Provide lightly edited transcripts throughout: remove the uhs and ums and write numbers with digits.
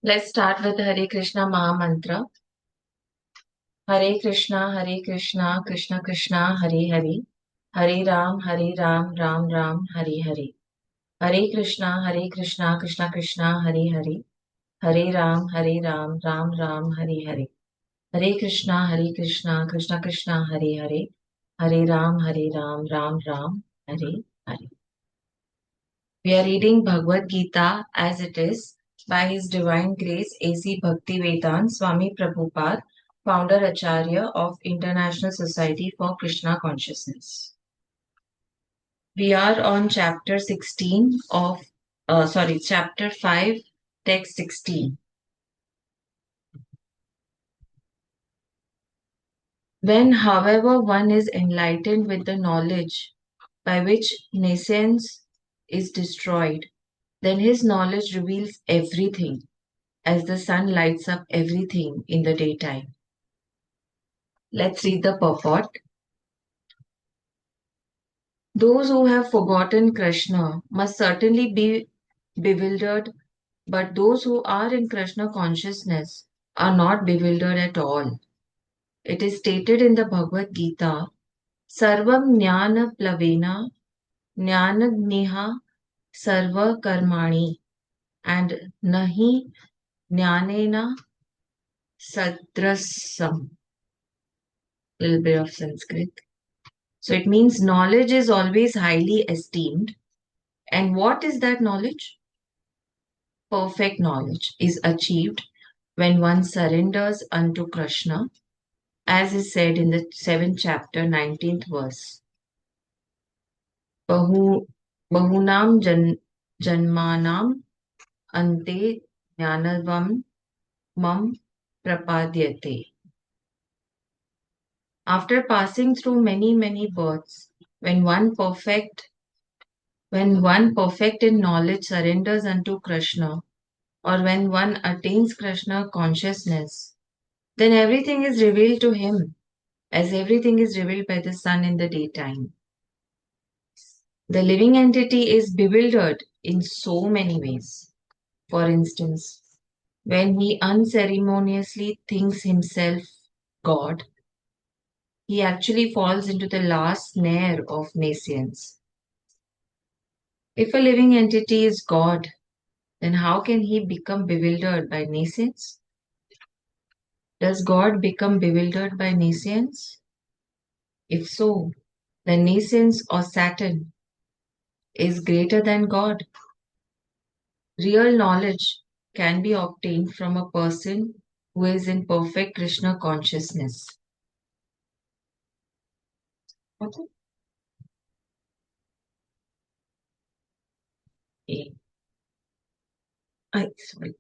Let's start with the Hare Krishna Maha Mantra. Hare Krishna, Krishna Krishna, Hare Hare. Hare Ram, Ram Ram, Hare Hare. Hare Krishna, Krishna Krishna, Hare Hare. Hare Ram, Ram Ram, Hare Hare. Hare Krishna, Krishna Krishna, Hare Hare. Hare Ram, Ram Ram, Hare Hare. We are reading Bhagwat Geeta as it is by His Divine Grace A.C. Bhaktivedanta Swami Prabhupada, founder Acharya of International Society for Krishna Consciousness. We are on chapter 16 of, chapter 5, text 16. When, however, one is enlightened with the knowledge by which nescience is destroyed, then his knowledge reveals everything as the sun lights up everything in the daytime. Let's read the purport. Those who have forgotten Krishna must certainly be bewildered, but those who are in Krishna consciousness are not bewildered at all. It is stated in the Bhagwat Geeta, Sarvam Jnana Plavena Jnanagniha Sarva Karmani and Nahi Jnanena Sadrasam. Little bit of Sanskrit. So it means knowledge is always highly esteemed. And what is that knowledge? Perfect knowledge is achieved when one surrenders unto Krishna, as is said in the 7th chapter, 19th verse. Bahunam janmanam ante jnanavam mam prapadyate. After passing through many births, when one perfect in knowledge surrenders unto Krishna, or when one attains Krishna consciousness, then everything is revealed to him, as everything is revealed by the sun in the daytime. The living entity is bewildered in so many ways. For instance, when he unceremoniously thinks himself God, he actually falls into the last snare of nescience. If a living entity is God, then how can he become bewildered by nescience? Does God become bewildered by nescience? If so, then nescience or Saturn is greater than God. Real knowledge can be obtained from a person who is in perfect Krishna consciousness. Okay. Sorry.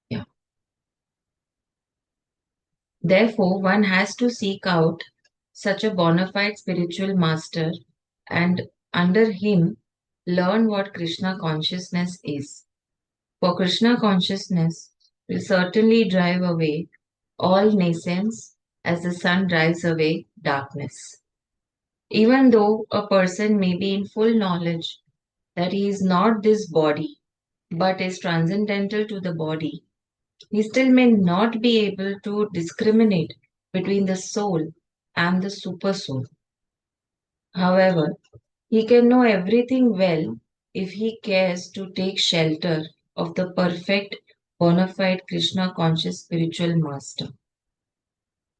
Yeah. Therefore, one has to seek out such a bona fide spiritual master and under him learn what Krishna consciousness is. For Krishna consciousness will certainly drive away all nescience as the sun drives away darkness. Even though a person may be in full knowledge that he is not this body but is transcendental to the body, he still may not be able to discriminate between the soul and the supersoul. However, he can know everything well if he cares to take shelter of the perfect, bona fide Krishna conscious spiritual master.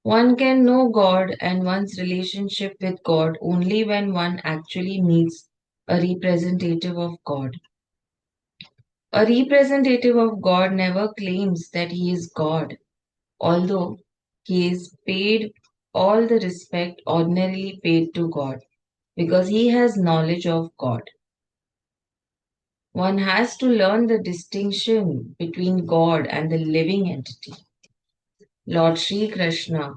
One can know God and one's relationship with God only when one actually meets a representative of God. A representative of God never claims that he is God, although he is paid all the respect ordinarily paid to God, because he has knowledge of God. One has to learn the distinction between God and the living entity. Lord Sri Krishna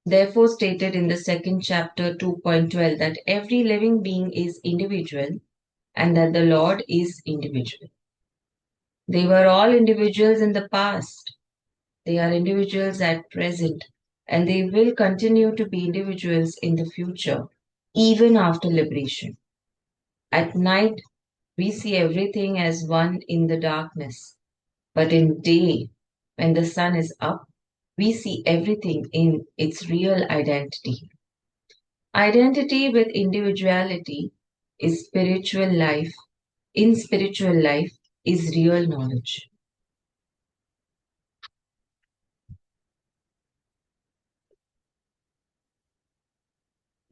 therefore stated in the 2nd chapter 2.12 that every living being is individual and that the Lord is individual. They were all individuals in the past. They are individuals at present, and they will continue to be individuals in the future, even after liberation. At night, We see everything as one in the darkness, but in day, when the sun is up, we see everything in its real identity. Identity with individuality is spiritual life. In spiritual life is real knowledge.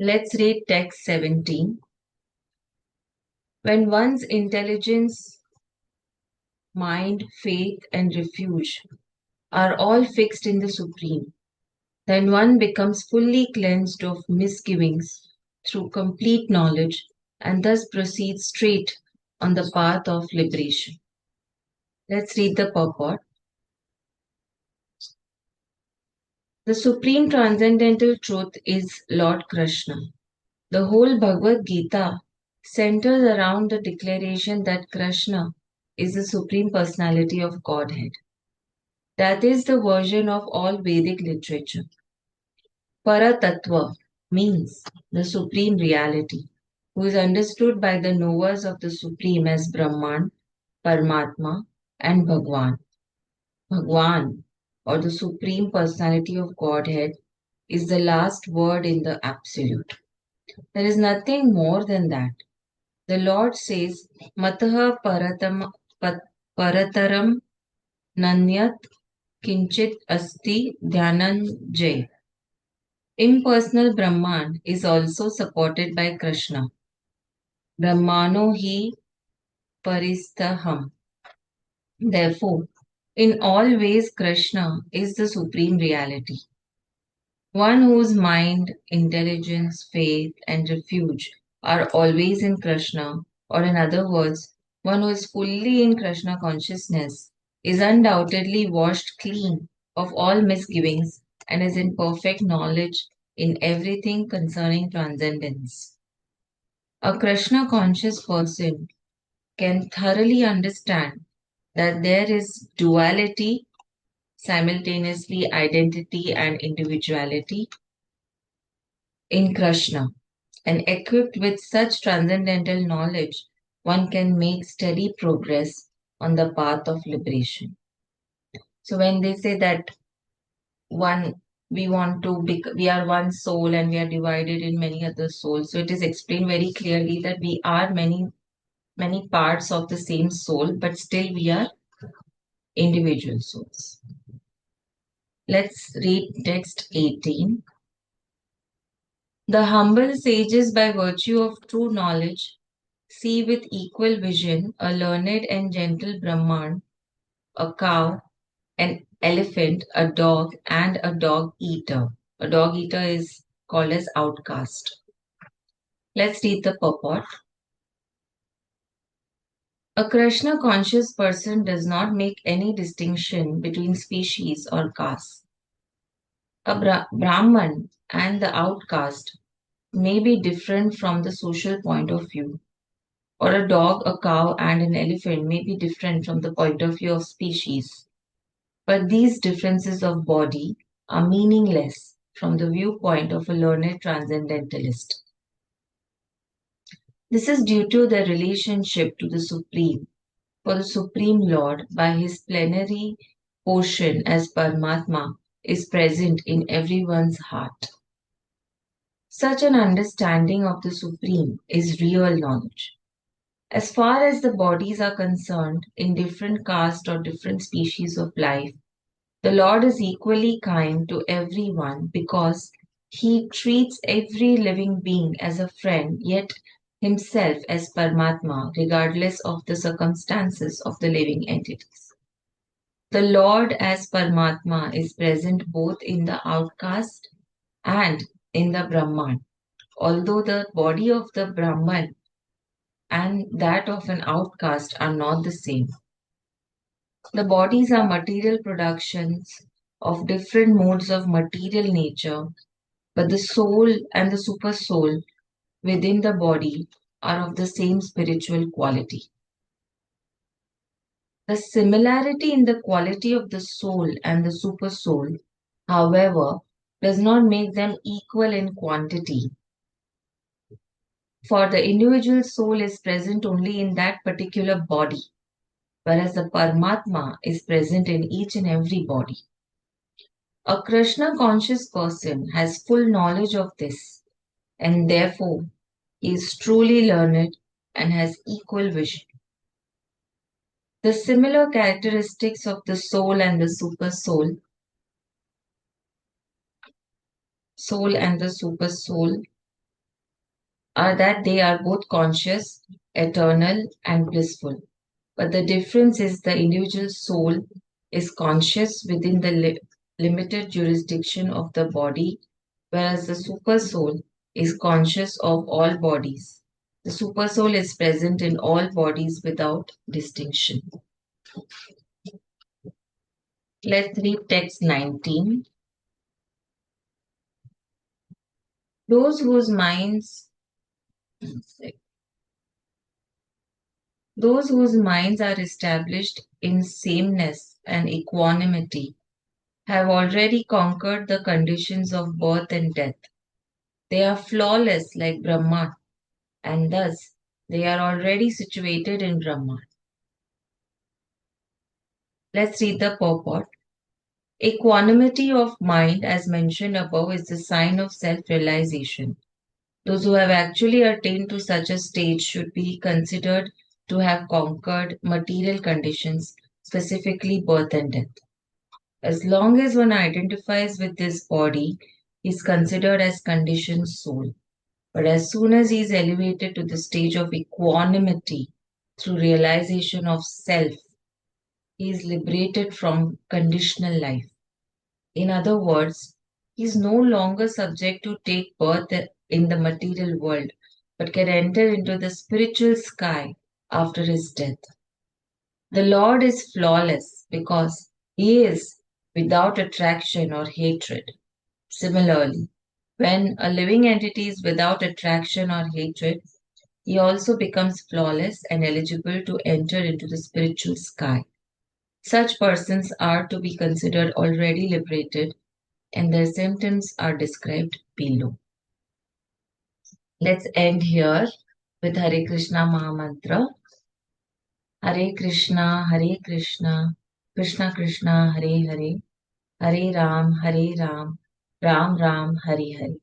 Let's read text 17. When one's intelligence, mind, faith, and refuge are all fixed in the Supreme, then one becomes fully cleansed of misgivings through complete knowledge and thus proceeds straight on the path of liberation. Let's read the purport. The supreme transcendental truth is Lord Krishna. The whole Bhagwat Geeta centers around the declaration that Krishna is the supreme personality of Godhead. That is the version of all Vedic literature. Paratattva means the supreme reality, who is understood by the knowers of the supreme as Brahman, Paramatma, and Bhagwan. Bhagwan, or the supreme personality of Godhead, is the last word in the absolute. There is nothing more than that. The Lord says, Mataha parataram nanyat kinchit asti dhyananjay. Impersonal Brahman is also supported by Krishna. Brahmano hi paristaham. Therefore, in all ways, Krishna is the supreme reality. One whose mind, intelligence, faith, and refuge are always in Krishna, or in other words, one who is fully in Krishna consciousness, is undoubtedly washed clean of all misgivings and is in perfect knowledge in everything concerning transcendence. A Krishna conscious person can thoroughly understand that there is duality, simultaneously identity and individuality in Krishna. And equipped with such transcendental knowledge, one can make steady progress on the path of liberation. So when they say that one we want to we are one soul and we are divided in many other souls, so it is explained very clearly that we are many parts of the same soul, but still we are individual souls. Let's read text 18. The humble sages, by virtue of true knowledge, see with equal vision a learned and gentle Brahman, a cow, an elephant, a dog, and a dog eater. A dog eater is called as outcast. Let's read the purport. A Krishna conscious person does not make any distinction between species or caste. A Brahman and the outcast may be different from the social point of view, or a dog, a cow, and an elephant may be different from the point of view of species. But these differences of body are meaningless from the viewpoint of a learned transcendentalist. This is due to their relationship to the Supreme, for the Supreme Lord, by his plenary portion as Paramatma, is present in everyone's heart. Such an understanding of the Supreme is real knowledge. As far as the bodies are concerned, in different caste or different species of life, the Lord is equally kind to everyone because he treats every living being as a friend, yet himself as Paramatma, regardless of the circumstances of the living entities. The Lord as Paramatma is present both in the outcast and in the Brahman, although the body of the Brahman and that of an outcast are not the same. The bodies are material productions of different modes of material nature, but the soul and the super soul within the body are of the same spiritual quality. The similarity in the quality of the soul and the super soul, however, does not make them equal in quantity. For the individual soul is present only in that particular body, whereas the Paramatma is present in each and every body. A Krishna conscious person has full knowledge of this, and therefore he is truly learned and has equal vision. The similar characteristics of the soul and the super soul and the super soul, are that they are both conscious, eternal, and blissful. But the difference is the individual soul is conscious within the limited jurisdiction of the body, whereas the super soul is conscious of all bodies. The super soul is present in all bodies without distinction. Let's read text 19. Those whose minds Those whose minds are established in sameness and equanimity have already conquered the conditions of birth and death. They are flawless like Brahma, and thus they are already situated in Brahma. Let's read the purport. Equanimity of mind, as mentioned above, is the sign of self realization. Those who have actually attained to such a stage should be considered to have conquered material conditions, specifically birth and death. As long as one identifies with this body, he is considered as conditioned soul. But as soon as he is elevated to the stage of equanimity through realization of self, he is liberated from conditional life. In other words, he is no longer subject to take birth in the material world, but can enter into the spiritual sky after his death. The Lord is flawless because he is without attraction or hatred. Similarly, when a living entity is without attraction or hatred, he also becomes flawless and eligible to enter into the spiritual sky. Such persons are to be considered already liberated, and their symptoms are described below. Let's end here with Hare Krishna Mahamantra. Hare Krishna, Krishna Krishna, Hare Hare, Hare Ram, Ram Ram, Hare Hare.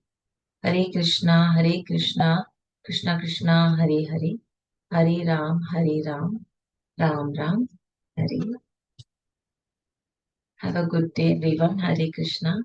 Hare Krishna, Krishna Krishna, Hare Hare, Hare Ram, Ram Ram, Hare. Have a good day, everyone. Hare Krishna.